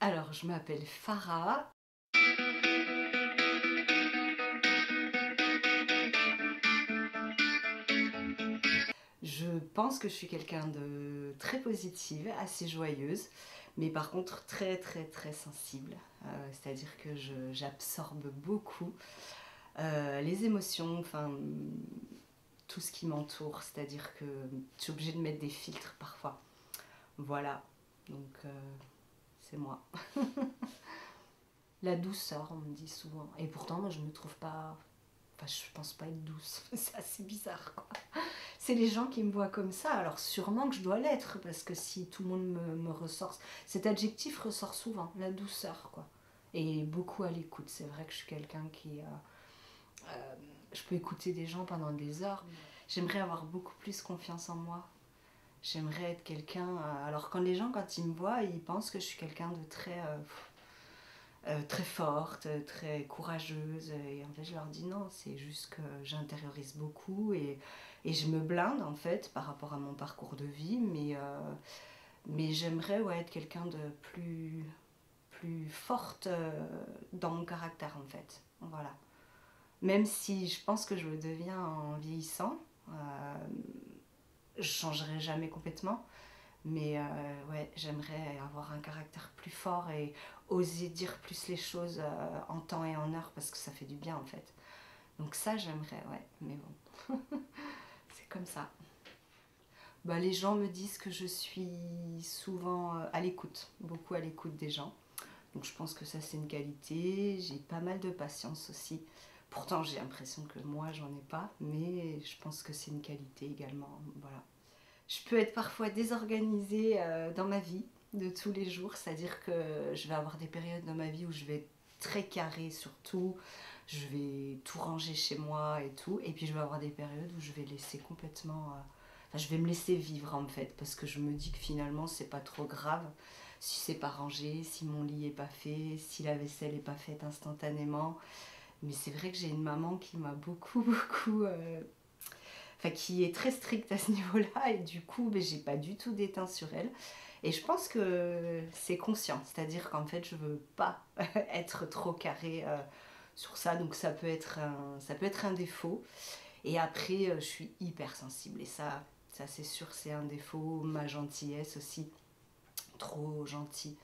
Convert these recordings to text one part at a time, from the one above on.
Alors, je m'appelle Farah. Je pense que je suis quelqu'un de très positive, assez joyeuse, mais par contre très sensible. C'est-à-dire que j'absorbe beaucoup les émotions, enfin tout ce qui m'entoure. C'est-à-dire que je suis obligée de mettre des filtres parfois. Voilà, donc c'est moi. La douceur, on me dit souvent. Et pourtant, moi, je me trouve pas. Enfin, je pense pas être douce. C'est assez bizarre, quoi. C'est les gens qui me voient comme ça. Alors, sûrement que je dois l'être, parce que si tout le monde me ressort. Cet adjectif ressort souvent, la douceur, quoi. Et beaucoup à l'écoute. C'est vrai que je suis quelqu'un qui. Je peux écouter des gens pendant des heures. J'aimerais avoir beaucoup plus confiance en moi. J'aimerais être quelqu'un. Alors, quand les gens, quand ils me voient, ils pensent que je suis quelqu'un de très forte, très courageuse. Et en fait, je leur dis non, c'est juste que j'intériorise beaucoup et je me blinde en fait par rapport à mon parcours de vie. Mais j'aimerais être quelqu'un de plus forte dans mon caractère en fait. Voilà. Même si je pense que je le deviens en vieillissant, je changerai jamais complètement. Mais j'aimerais avoir un caractère plus fort et oser dire plus les choses en temps et en heure parce que ça fait du bien en fait. Donc ça j'aimerais, ouais, mais bon, c'est comme ça. Bah, les gens me disent que je suis souvent à l'écoute, beaucoup à l'écoute des gens. Donc je pense que ça c'est une qualité. J'ai pas mal de patience aussi. Pourtant j'ai l'impression que moi j'en ai pas, mais je pense que c'est une qualité également. Voilà. Je peux être parfois désorganisée dans ma vie de tous les jours, c'est-à-dire que je vais avoir des périodes dans ma vie où je vais être très carrée sur tout, je vais tout ranger chez moi et tout, et puis je vais avoir des périodes où je vais laisser complètement... enfin, je vais me laisser vivre en fait, parce que je me dis que finalement c'est pas trop grave si c'est pas rangé, si mon lit est pas fait, si la vaisselle est pas faite instantanément. Mais c'est vrai que j'ai une maman qui m'a beaucoup enfin qui est très stricte à ce niveau-là et du coup j'ai pas du tout d'éteint sur elle et je pense que c'est conscient, c'est-à-dire qu'en fait je veux pas être trop carrée sur ça, donc ça peut être un défaut. Et après je suis hyper sensible et ça c'est sûr c'est un défaut. Ma gentillesse aussi, trop gentille,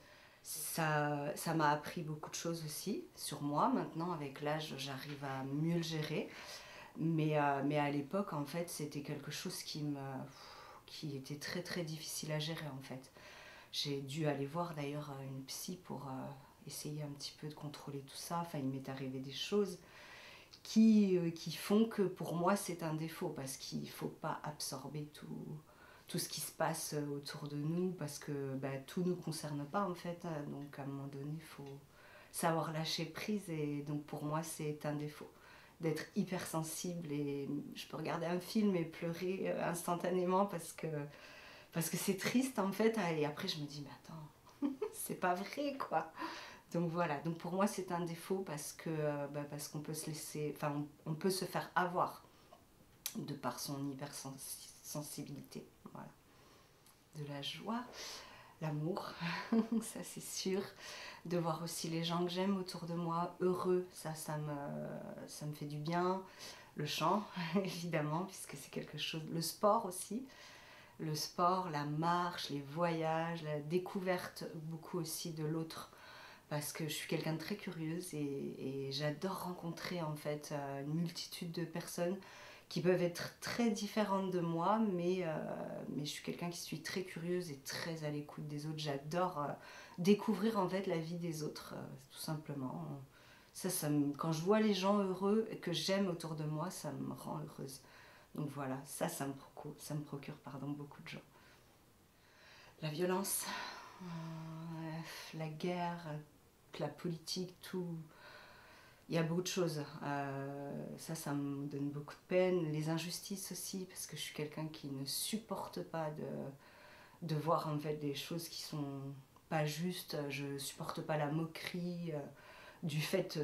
ça m'a appris beaucoup de choses aussi sur moi. Maintenant avec l'âge j'arrive à mieux le gérer. Mais à l'époque, en fait, c'était quelque chose qui était très difficile à gérer, en fait. J'ai dû aller voir d'ailleurs une psy pour essayer un petit peu de contrôler tout ça. Enfin, il m'est arrivé des choses qui font que pour moi c'est un défaut, parce qu'il ne faut pas absorber tout ce qui se passe autour de nous, parce que tout ne nous concerne pas en fait. Donc à un moment donné, il faut savoir lâcher prise et donc pour moi c'est un défaut d'être hypersensible et je peux regarder un film et pleurer instantanément parce que c'est triste en fait et après je me dis mais attends c'est pas vrai quoi. Donc voilà, donc pour moi c'est un défaut parce qu'on peut se laisser, enfin on peut se faire avoir de par son hypersensibilité. Voilà. De la joie, l'amour, ça c'est sûr. De voir aussi les gens que j'aime autour de moi heureux, ça me fait du bien. Le chant, évidemment, puisque c'est quelque chose. Le sport aussi. Le sport, la marche, les voyages, la découverte beaucoup aussi de l'autre. Parce que je suis quelqu'un de très curieuse et j'adore rencontrer en fait une multitude de personnes qui peuvent être très différentes de moi, mais je suis quelqu'un qui suis très curieuse et très à l'écoute des autres. J'adore découvrir en fait la vie des autres, tout simplement. Quand je vois les gens heureux que j'aime autour de moi, ça me rend heureuse. Donc voilà, ça me procure beaucoup de joie. La violence, la guerre, la politique, tout. Il y a beaucoup de choses. Ça me donne beaucoup de peine. Les injustices aussi, parce que je suis quelqu'un qui ne supporte pas de voir en fait des choses qui sont pas justes. Je supporte pas la moquerie du fait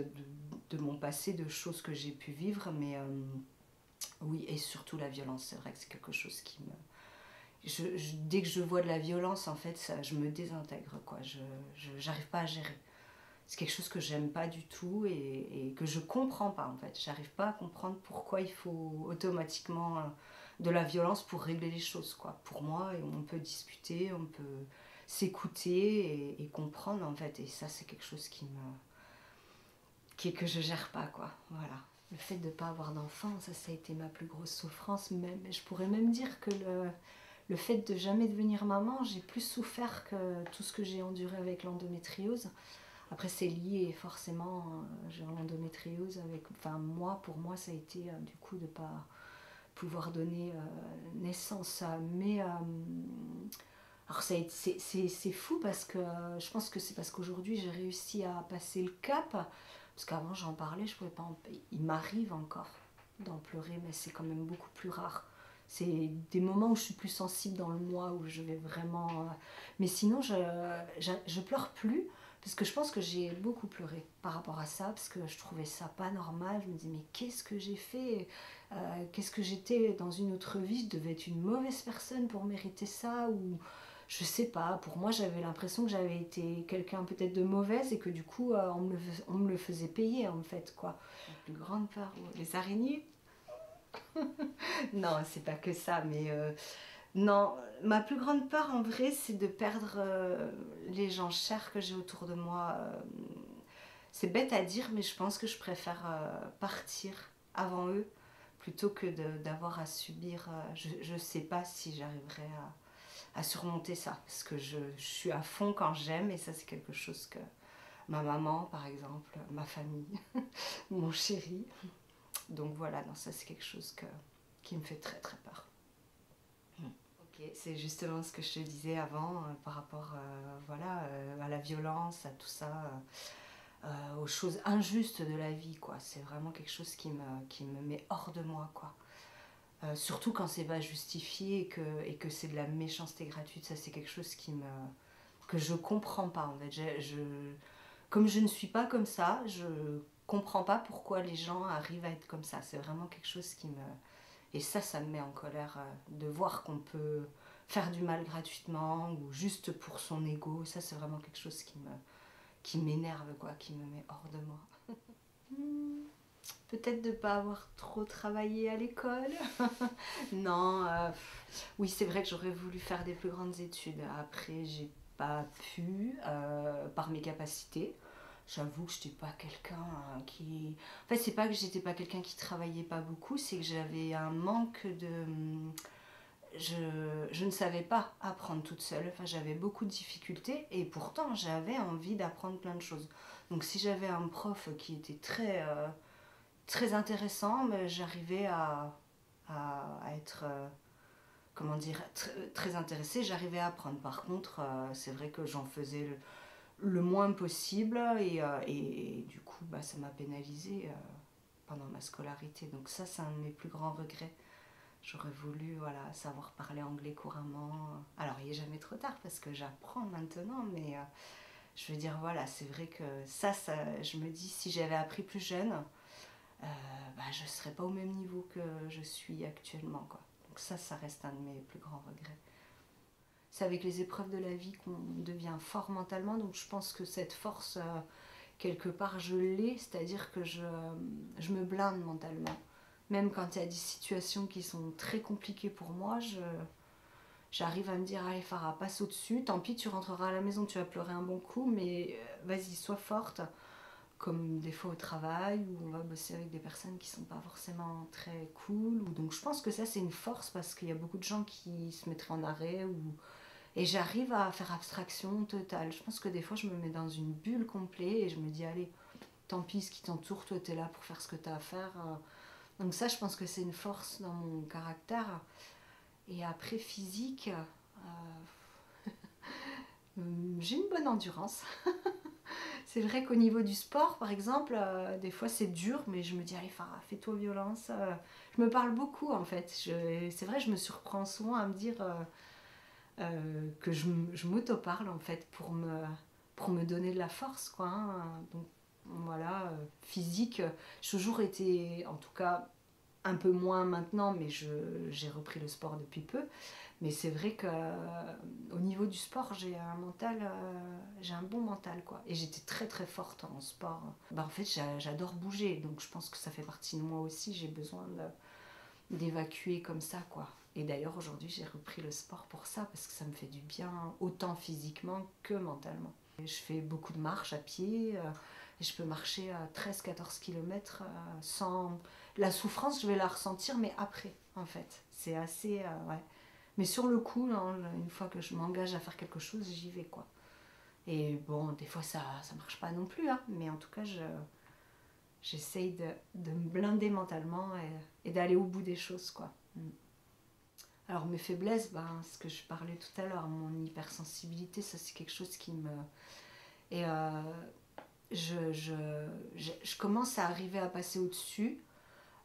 de mon passé, de choses que j'ai pu vivre. Mais oui, et surtout la violence. C'est vrai que c'est quelque chose dès que je vois de la violence, en fait, ça, je me désintègre, quoi. J'arrive pas à gérer. C'est quelque chose que j'aime pas du tout et que je comprends pas, en fait. J'arrive pas à comprendre pourquoi il faut automatiquement de la violence pour régler les choses, quoi. Pour moi, on peut discuter, on peut s'écouter et comprendre, en fait. Et ça, c'est quelque chose que je gère pas, quoi. Voilà. Le fait de ne pas avoir d'enfant, ça a été ma plus grosse souffrance. Même, je pourrais même dire que le fait de jamais devenir maman, j'ai plus souffert que tout ce que j'ai enduré avec l'endométriose. Après, c'est lié forcément, j'ai l'endométriose avec... Enfin, pour moi, ça a été du coup de ne pas pouvoir donner naissance. Mais... alors, c'est fou parce que je pense que c'est parce qu'aujourd'hui, j'ai réussi à passer le cap. Parce qu'avant, j'en parlais, je pouvais pas il m'arrive encore d'en pleurer, mais c'est quand même beaucoup plus rare. C'est des moments où je suis plus sensible dans le mois, où je vais vraiment... Mais sinon, je pleure plus, parce que je pense que j'ai beaucoup pleuré par rapport à ça, parce que je trouvais ça pas normal. Je me disais, mais qu'est-ce que j'ai fait qu'est-ce que j'étais dans une autre vie? Je devais être une mauvaise personne pour mériter ça, ou... Je sais pas, pour moi j'avais l'impression que j'avais été quelqu'un peut-être de mauvaise et que du coup on me le faisait payer en fait, quoi. La plus grande peur, les araignées. Non, c'est pas que ça, mais non, ma plus grande peur en vrai c'est de perdre les gens chers que j'ai autour de moi. C'est bête à dire, mais je pense que je préfère partir avant eux plutôt que d'avoir à subir. Je sais pas si j'arriverai à surmonter ça, parce que je suis à fond quand j'aime, et ça c'est quelque chose que ma maman par exemple, ma famille, mon chéri, donc voilà, non, ça c'est quelque chose qui me fait très très peur. Ok, c'est justement ce que je te disais avant par rapport voilà, à la violence, à tout ça, aux choses injustes de la vie, quoi. C'est vraiment quelque chose qui me met hors de moi, quoi. Surtout quand c'est pas justifié et que c'est de la méchanceté gratuite, ça c'est quelque chose que je comprends pas en fait. Comme je ne suis pas comme ça, je comprends pas pourquoi les gens arrivent à être comme ça. C'est vraiment quelque chose qui me... Et ça me met en colère de voir qu'on peut faire du mal gratuitement ou juste pour son ego. Ça c'est vraiment quelque chose qui m'énerve, quoi, qui me met hors de moi. Peut-être de ne pas avoir trop travaillé à l'école. Non, oui, c'est vrai que j'aurais voulu faire des plus grandes études. Après, j'ai pas pu par mes capacités. J'avoue que j'étais pas quelqu'un qui... En fait, c'est pas que j'étais pas quelqu'un qui travaillait pas beaucoup, c'est que j'avais un manque de... Je ne savais pas apprendre toute seule. Enfin, j'avais beaucoup de difficultés et pourtant, j'avais envie d'apprendre plein de choses. Donc, si j'avais un prof qui était très intéressant, mais j'arrivais à être, comment dire, très intéressée, j'arrivais à apprendre. Par contre, c'est vrai que j'en faisais le moins possible et du coup, bah, ça m'a pénalisée pendant ma scolarité. Donc ça, c'est un de mes plus grands regrets. J'aurais voulu voilà, savoir parler anglais couramment. Alors, il n'est jamais trop tard parce que j'apprends maintenant, mais je veux dire, voilà, c'est vrai que ça, je me dis, si j'avais appris plus jeune, bah, je ne serais pas au même niveau que je suis actuellement, quoi. Donc ça reste un de mes plus grands regrets. C'est avec les épreuves de la vie qu'on devient fort mentalement, donc je pense que cette force, quelque part, je l'ai, c'est-à-dire que je me blinde mentalement. Même quand il y a des situations qui sont très compliquées pour moi, j'arrive à me dire, allez Farah, passe au-dessus, tant pis, tu rentreras à la maison, tu vas pleurer un bon coup, mais vas-y, sois forte. Comme des fois au travail où on va bosser avec des personnes qui sont pas forcément très cool, ou donc je pense que ça c'est une force parce qu'il y a beaucoup de gens qui se mettraient en arrêt et j'arrive à faire abstraction totale. Je pense que des fois je me mets dans une bulle complète et je me dis allez, tant pis ce qui t'entoure, toi t'es là pour faire ce que t'as à faire. Donc ça je pense que c'est une force dans mon caractère. Et après physique, j'ai une bonne endurance. C'est vrai qu'au niveau du sport, par exemple, des fois c'est dur, mais je me dis, allez Farah, fais-toi violence. Je me parle beaucoup en fait. C'est vrai, je me surprends souvent à me dire que je m'auto-parle en fait pour me donner de la force, quoi. Hein. Donc voilà, physique, j'ai toujours été, en tout cas, un peu moins maintenant, mais j'ai repris le sport depuis peu. Mais c'est vrai que au niveau du sport, j'ai un mental, j'ai un bon mental quoi. Et j'étais très très forte en sport. En fait, j'adore bouger, donc je pense que ça fait partie de moi aussi. J'ai besoin d'évacuer comme ça quoi. Et d'ailleurs aujourd'hui, j'ai repris le sport pour ça parce que ça me fait du bien, autant physiquement que mentalement. Je fais beaucoup de marches à pied. Et je peux marcher à 13-14 km sans... La souffrance, je vais la ressentir, mais après, en fait. C'est assez... ouais. Mais sur le coup, non, une fois que je m'engage à faire quelque chose, j'y vais, quoi. Et bon, des fois, ça marche pas non plus, hein, mais en tout cas, j'essaye de me blinder mentalement et d'aller au bout des choses, quoi. Alors, mes faiblesses, ce que je parlais tout à l'heure, mon hypersensibilité, ça, c'est quelque chose qui me... Et je commence à arriver à passer au-dessus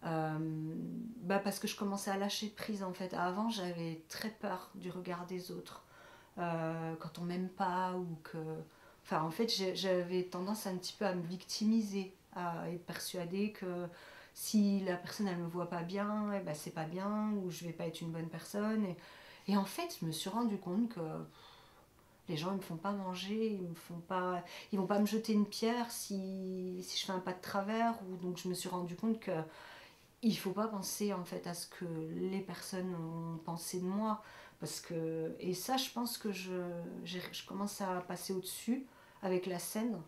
parce que je commençais à lâcher prise en fait. Avant j'avais très peur du regard des autres quand on m'aime pas ou que... Enfin en fait j'avais tendance un petit peu à me victimiser, à être persuadée que si la personne elle me voit pas bien, c'est pas bien ou je vais pas être une bonne personne. Et en fait je me suis rendu compte que les gens, ils me font pas manger, ils vont pas me jeter une pierre si je fais un pas de travers. Donc je me suis rendu compte que il faut pas penser en fait à ce que les personnes ont pensé de moi. Parce que, et ça, je pense que je commence à passer au-dessus avec la scène.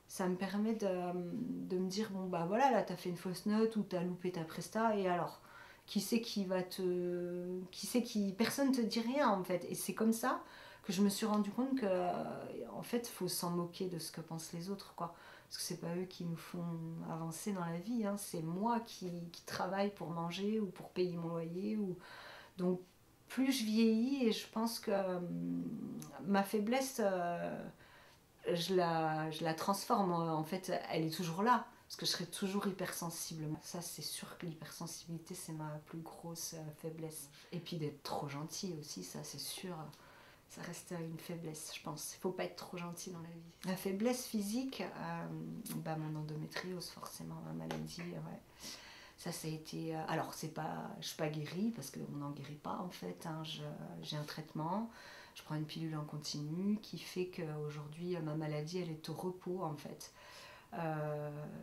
Ça me permet de me dire, bon bah voilà, là t'as fait une fausse note ou t'as loupé ta presta, et alors qui c'est qui va te... Qui c'est qui... Personne te dit rien en fait. Et c'est comme ça que je me suis rendu compte que en fait faut s'en moquer de ce que pensent les autres quoi. Parce que c'est pas eux qui nous font avancer dans la vie, hein. C'est moi qui travaille pour manger ou pour payer mon loyer. Donc plus je vieillis et je pense que ma faiblesse, je la transforme. En fait, elle est toujours là. Parce que je serai toujours hypersensible. Ça, c'est sûr que l'hypersensibilité, c'est ma plus grosse faiblesse. Et puis d'être trop gentil aussi, ça, c'est sûr. Ça reste une faiblesse, je pense. Il ne faut pas être trop gentil dans la vie. La faiblesse physique, mon endométriose, forcément, ma maladie, ouais. Ça a été... alors, je ne suis pas guérie, parce qu'on n'en guérit pas, en fait. Hein. J'ai un traitement, je prends une pilule en continu, qui fait qu'aujourd'hui, ma maladie, elle est au repos, en fait.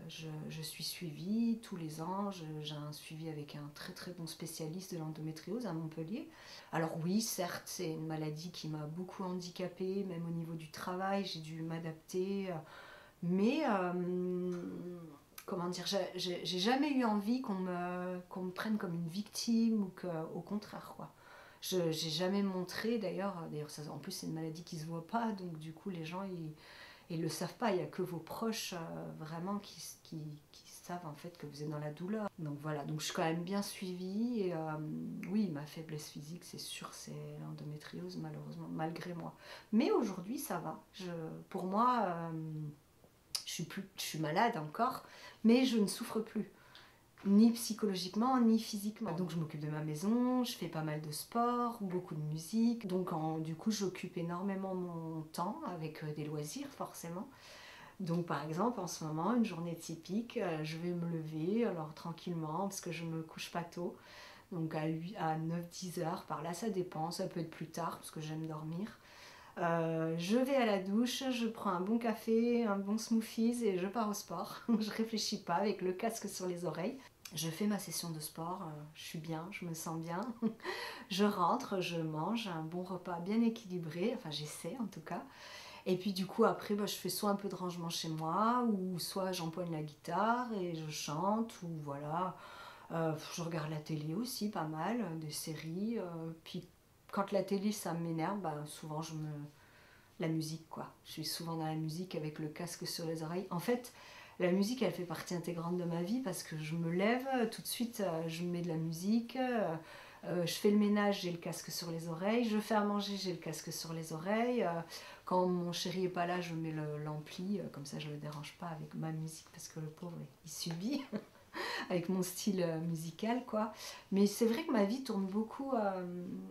Je suis suivie tous les ans, j'ai un suivi avec un très très bon spécialiste de l'endométriose à Montpellier. Alors oui, certes, c'est une maladie qui m'a beaucoup handicapée, même au niveau du travail, j'ai dû m'adapter. Mais, comment dire, j'ai jamais eu envie qu'on me prenne comme une victime ou qu'au contraire, quoi. J'ai jamais montré, d'ailleurs ça, en plus c'est une maladie qui se voit pas, donc du coup les gens ils ne le savent pas, il n'y a que vos proches vraiment qui savent en fait que vous êtes dans la douleur. Donc voilà, donc je suis quand même bien suivie et oui, ma faiblesse physique c'est sûr, c'est l'endométriose malheureusement, malgré moi. Mais aujourd'hui ça va, pour moi je suis malade encore, mais je ne souffre plus. Ni psychologiquement, ni physiquement. Donc je m'occupe de ma maison, je fais pas mal de sport, beaucoup de musique. Donc du coup j'occupe énormément mon temps avec des loisirs forcément. Donc par exemple en ce moment, une journée typique, je vais me lever alors tranquillement parce que je me couche pas tôt. Donc à 9-10 heures, par là ça dépend, ça peut être plus tard parce que j'aime dormir. Je vais à la douche, je prends un bon café, un bon smoothie et je pars au sport. Je réfléchis pas avec le casque sur les oreilles. Je fais ma session de sport, je suis bien, je me sens bien. Je rentre, je mange un bon repas bien équilibré, enfin j'essaie en tout cas. Et puis du coup après je fais soit un peu de rangement chez moi ou soit j'empoigne la guitare et je chante ou voilà. Je regarde la télé aussi pas mal, des séries. Puis quand la télé ça m'énerve, souvent la musique quoi. Je suis souvent dans la musique avec le casque sur les oreilles. En fait, la musique elle fait partie intégrante de ma vie parce que je me lève, tout de suite je mets de la musique, je fais le ménage, j'ai le casque sur les oreilles, je fais à manger, j'ai le casque sur les oreilles. Quand mon chéri est pas là, je mets l'ampli, comme ça je le dérange pas avec ma musique parce que le pauvre il subit. Avec mon style musical quoi. Mais c'est vrai que ma vie tourne beaucoup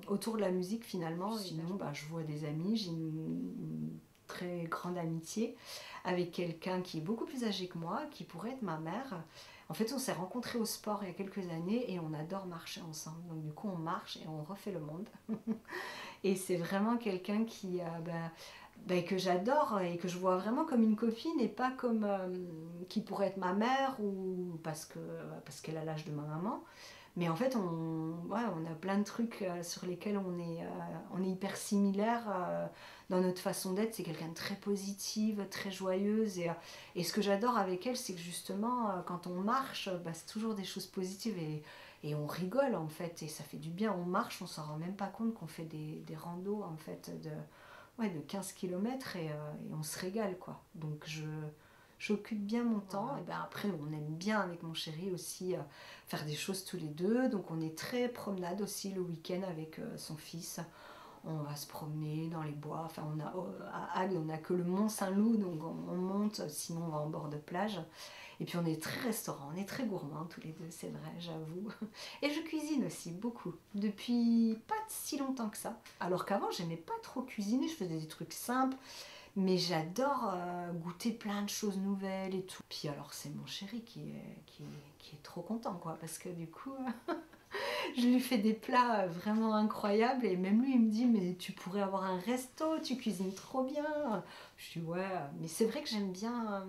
autour de la musique finalement. Sinon je vois des amis, j'ai une très grande amitié avec quelqu'un qui est beaucoup plus âgé que moi, qui pourrait être ma mère. En fait, on s'est rencontrés au sport il y a quelques années et on adore marcher ensemble. Donc du coup, on marche et on refait le monde. Et c'est vraiment quelqu'un que j'adore et que je vois vraiment comme une copine et pas comme qui pourrait être ma mère ou parce qu'elle a l'âge de ma maman. Mais en fait, on a plein de trucs sur lesquels on est hyper similaires dans notre façon d'être. C'est quelqu'un de très positive, très joyeuse. Et ce que j'adore avec elle, c'est que justement, quand on marche, c'est toujours des choses positives et on rigole en fait. Et ça fait du bien. On marche, on s'en rend même pas compte qu'on fait des randos en fait de 15 km et on se régale quoi. Donc j'occupe bien mon temps. Et ben après, on aime bien avec mon chéri aussi faire des choses tous les deux. Donc on est très promenade aussi le week-end avec son fils. On va se promener dans les bois. Enfin, à Agde, on n'a que le Mont Saint-Loup, donc on monte, sinon on va en bord de plage. Et puis on est très restaurant, on est très gourmands tous les deux, c'est vrai, j'avoue. Et je cuisine aussi beaucoup, depuis pas si longtemps que ça. Alors qu'avant, j'aimais pas trop cuisiner, je faisais des trucs simples. Mais j'adore goûter plein de choses nouvelles et tout. Puis alors c'est mon chéri qui est trop content quoi, parce que du coup je lui fais des plats vraiment incroyables et même lui il me dit mais tu pourrais avoir un resto, tu cuisines trop bien. Je dis ouais, mais c'est vrai que j'aime bien,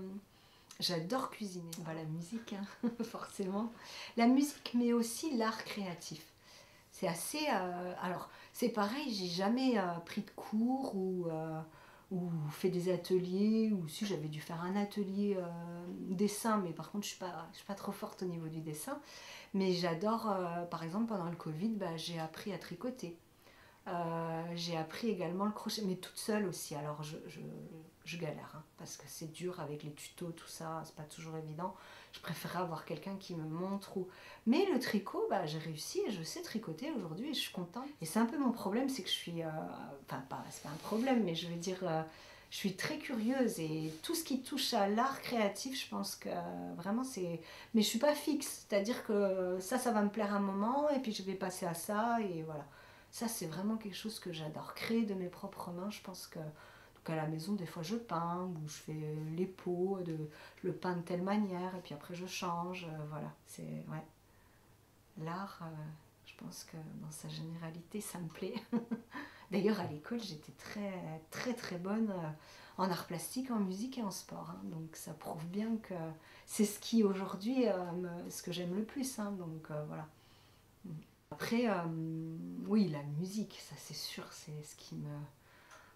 j'adore cuisiner. Bah, la musique hein, forcément. La musique mais aussi l'art créatif. C'est assez... alors, c'est pareil, j'ai jamais pris de cours ou fait des ateliers, ou si j'avais dû faire un atelier dessin, mais par contre, je suis pas trop forte au niveau du dessin. Mais j'adore, par exemple, pendant le Covid, j'ai appris à tricoter. J'ai appris également le crochet, mais toute seule aussi. Alors je galère, hein, parce que c'est dur avec les tutos, tout ça, c'est pas toujours évident. Je préférerais avoir quelqu'un qui me montre. Mais le tricot, j'ai réussi et je sais tricoter aujourd'hui et je suis contente. Et c'est un peu mon problème, c'est que je suis... enfin, c'est pas un problème, mais je veux dire... je suis très curieuse et tout ce qui touche à l'art créatif, je pense que vraiment c'est... Mais je suis pas fixe, c'est-à-dire que ça va me plaire un moment et puis je vais passer à ça et voilà. Ça, c'est vraiment quelque chose que j'adore. Créer de mes propres mains, je pense que... Donc à la maison, des fois, je peins, ou je fais les pots, je le peins de telle manière, et puis après, je change. Voilà, c'est... Ouais. L'art, je pense que dans sa généralité, ça me plaît. D'ailleurs, à l'école, j'étais très, très, très bonne en art plastique, en musique et en sport. Hein. Donc ça prouve bien que c'est ce qui, aujourd'hui, ce que j'aime le plus. Hein. Donc voilà. Après, oui, la musique, ça c'est sûr, c'est ce qui me...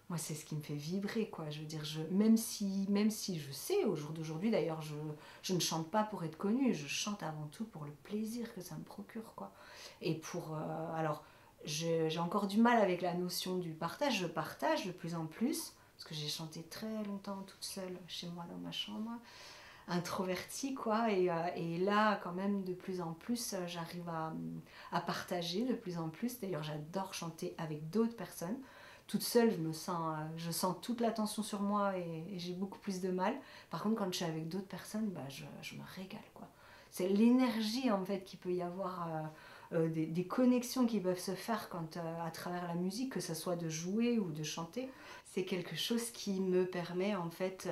Moi, c'est ce qui me fait vibrer, quoi. Je veux dire, même si je sais, au jour d'aujourd'hui, d'ailleurs, je ne chante pas pour être connue, je chante avant tout pour le plaisir que ça me procure, quoi. Et pour... alors, j'ai encore du mal avec la notion du partage, je partage de plus en plus, parce que j'ai chanté très longtemps toute seule chez moi dans ma chambre, introvertie quoi et là quand même de plus en plus j'arrive à partager de plus en plus. D'ailleurs j'adore chanter avec d'autres personnes. Toute seule je sens toute l'attention sur moi et j'ai beaucoup plus de mal. Par contre quand je suis avec d'autres personnes je me régale quoi. C'est l'énergie en fait qu'il peut y avoir, des connexions qui peuvent se faire quand, à travers la musique, que ce soit de jouer ou de chanter. C'est quelque chose qui me permet en fait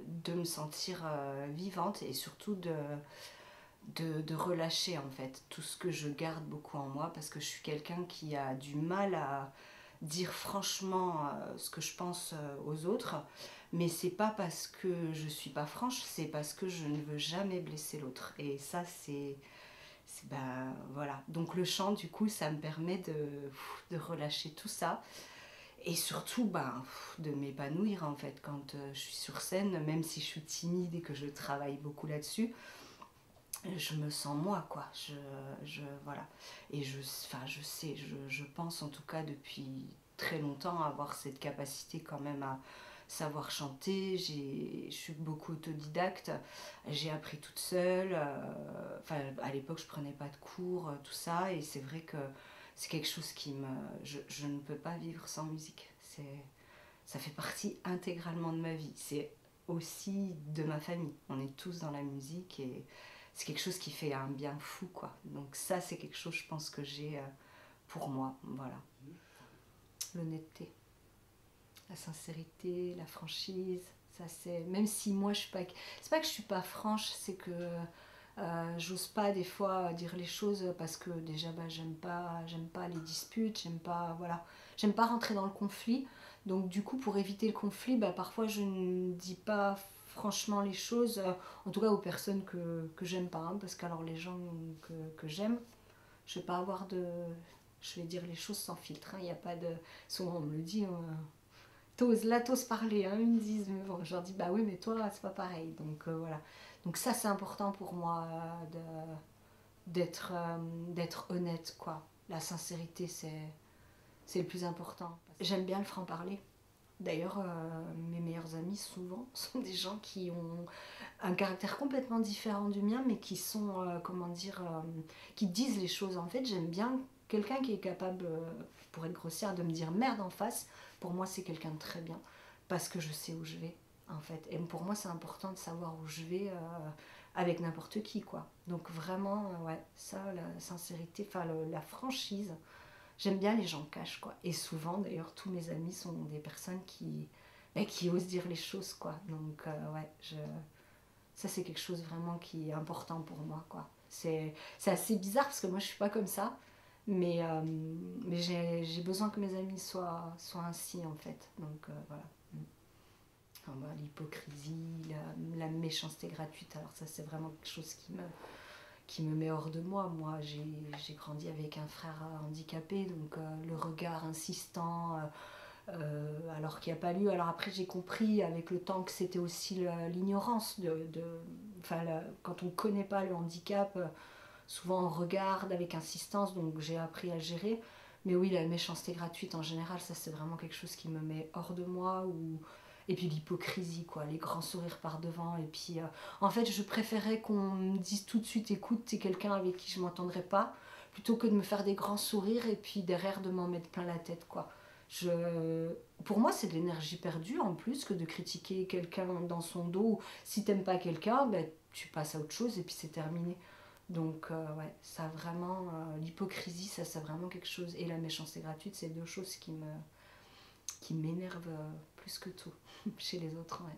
de me sentir vivante et surtout de relâcher en fait tout ce que je garde beaucoup en moi parce que je suis quelqu'un qui a du mal à dire franchement ce que je pense aux autres, mais c'est pas parce que je suis pas franche, c'est parce que je ne veux jamais blesser l'autre et ça voilà. Donc le chant du coup ça me permet de relâcher tout ça et surtout de m'épanouir en fait quand je suis sur scène, même si je suis timide et que je travaille beaucoup là-dessus, je me sens moi quoi, voilà. Et je sais, je pense en tout cas depuis très longtemps avoir cette capacité quand même à savoir chanter. Je suis beaucoup autodidacte, j'ai appris toute seule, à l'époque je prenais pas de cours, tout ça, et c'est vrai que c'est quelque chose qui me... Je ne peux pas vivre sans musique, ça fait partie intégralement de ma vie, c'est aussi de ma famille, on est tous dans la musique et c'est quelque chose qui fait un bien fou quoi. Donc ça c'est quelque chose je pense que j'ai pour moi, voilà. L'honnêteté, la sincérité, la franchise, ça c'est... Même si moi je suis pas... C'est pas que je suis pas franche, c'est que J'ose pas des fois dire les choses parce que déjà bah, j'aime pas les disputes, voilà, j'aime pas rentrer dans le conflit. Donc du coup pour éviter le conflit, bah, parfois je ne dis pas franchement les choses, en tout cas aux personnes que j'aime pas, hein, parce qu'alors les gens que j'aime, je vais pas avoir de... Je vais dire les choses sans filtre, il n'y a pas de... Souvent on me le dit, t'oses parler, hein, ils me disent, mais bon, je leur dis, bah oui, mais toi, c'est pas pareil. Donc voilà. Donc ça, c'est important pour moi d'être honnête, quoi. La sincérité, c'est le plus important. J'aime bien le franc-parler. D'ailleurs, mes meilleurs amis, souvent, sont des gens qui ont un caractère complètement différent du mien, mais qui sont, comment dire, qui disent les choses. En fait, j'aime bien quelqu'un qui est capable, pour être grossière, de me dire merde en face. Pour moi, c'est quelqu'un de très bien, parce que je sais où je vais, en fait. Et pour moi, c'est important de savoir où je vais avec n'importe qui, quoi. Donc vraiment, ouais, ça, la sincérité, enfin la franchise. J'aime bien les gens cash, quoi. Et souvent, d'ailleurs, tous mes amis sont des personnes qui osent dire les choses, quoi. Donc, ouais, ça, c'est quelque chose vraiment qui est important pour moi, quoi. C'est assez bizarre parce que moi, je suis pas comme ça. Mais j'ai besoin que mes amis soient ainsi, en fait. Donc, voilà. Enfin, bah, l'hypocrisie, la méchanceté gratuite, alors ça, c'est vraiment quelque chose qui me met hors de moi. Moi, j'ai grandi avec un frère handicapé, donc le regard insistant, alors qu'il n'y a pas lieu. Alors après, j'ai compris avec le temps que c'était aussi l'ignorance enfin, quand on ne connaît pas le handicap, souvent on regarde avec insistance, donc j'ai appris à gérer. Mais oui, la méchanceté gratuite en général, ça c'est vraiment quelque chose qui me met hors de moi. Et puis l'hypocrisie, quoi, les grands sourires par devant. Et puis, en fait, je préférais qu'on me dise tout de suite, écoute, t'es quelqu'un avec qui je m'entendrai pas, plutôt que de me faire des grands sourires et puis derrière de m'en mettre plein la tête, quoi. Pour moi, c'est de l'énergie perdue en plus que de critiquer quelqu'un dans son dos. Si t'aimes pas quelqu'un, ben, tu passes à autre chose et puis c'est terminé. Donc, ouais, ça vraiment, l'hypocrisie, ça c'est vraiment quelque chose. Et la méchanceté gratuite, c'est deux choses qui m'énervent plus que tout chez les autres, ouais.